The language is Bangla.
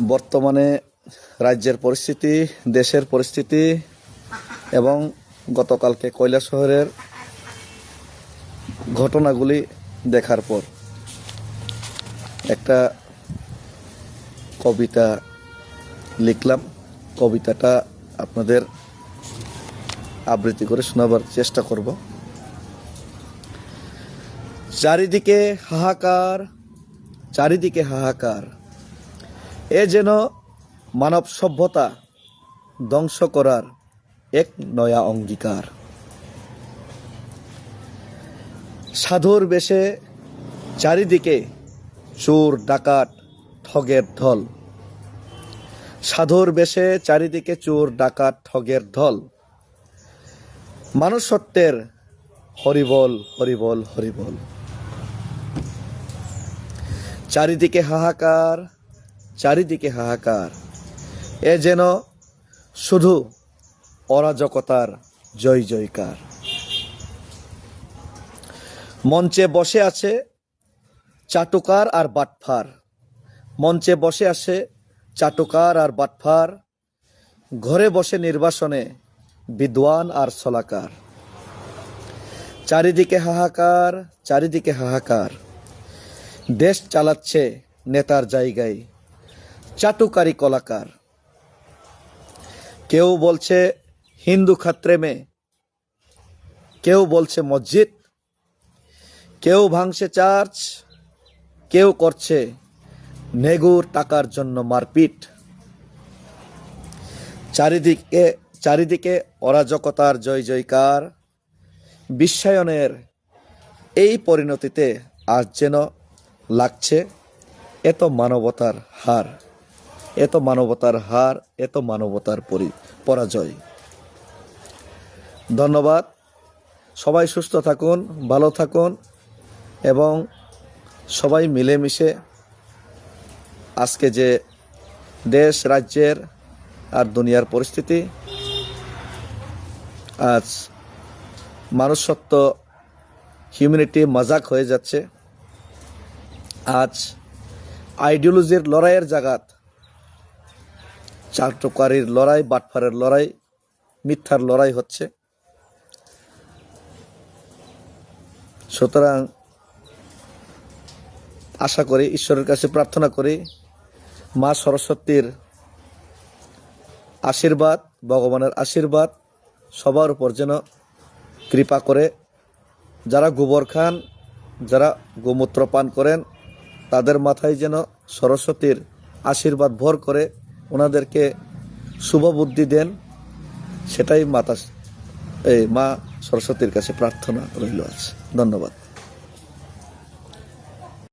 বর্তমানে রাজ্যের পরিস্থিতি, দেশের পরিস্থিতি এবং গতকালকে কৈলাসহরের ঘটনাগুলি দেখার পর একটা কবিতা লিখলাম। কবিতাটা আপনাদের আবৃত্তি করে শোনাবার চেষ্টা করব। চারিদিকে হাহাকার, চারিদিকে হাহাকার, এ যেন মানব সভ্যতা ধ্বংস করার এক নয়া অঙ্গীকার। সাধুর বেশে চারিদিকে চোর ডাকাত ঠগের ঢল, সাধুর বেশে চারিদিকে চোর ডাকাত ঠগের ঢল, মানুষত্বের হরিবল হরিবল হরিবল। চারিদিকে হাহাকার, চারিদিকে হাহাকার, এ যেন শুধু অরাজকতার জয় জয়কার। মঞ্চে বসে আছে চাটুকার আর বাটফার, মঞ্চে বসে আছে চাটুকার আর বাটফার, ঘরে বসে নির্বাসনে বিদ্বান আর ছলাকার। চারিদিকে হাহাকার, চারিদিকে হাহাকার, দেশ চালাচ্ছে নেতার জায়গায় চাটুকারি কলাকার। কেউ বলছে হিন্দু খাত্রে মে, কেউ বলছে মসজিদ, কেউ ভাঙছে চার্চ, কেউ করছে নেগুর টাকার জন্য মারপিট। চারিদিকে চারিদিকে অরাজকতার জয় জয়কার। বিশ্বায়নের এই পরিণতিতে আজ যেন লাগছে এত মানবতার হার, এত মানবতার হার, এত মানবতার পরাজয়। ধন্যবাদ। সবাই সুস্থ থাকুন, ভালো থাকুন এবং সবাই মিলেমিশে আজকে যে দেশ রাজ্যের আর দুনিয়ার পরিস্থিতি, আজ মানুষত্ব হিউম্যানিটি মাজাক হয়ে যাচ্ছে। আজ আইডিওলজির লড়াইয়ের জায়গাত চাটুকারির লড়াই, বাটফারের লড়াই, মিথ্যার লড়াই হচ্ছে। সুতরাং আশা করি, ঈশ্বরের কাছে প্রার্থনা করি, মা সরস্বতীর আশীর্বাদ, ভগবানের আশীর্বাদ সবার উপর যেন কৃপা করে। যারা গোবর খান, যারা গোমূত্র পান করেন, তাদের মাথায় যেন সরস্বতীর আশীর্বাদ ভর করে ওনাদেরকে শুভ বুদ্ধি দেন। সেটাই মা সরস্বতীর কাছে প্রার্থনা রইল আছে। ধন্যবাদ।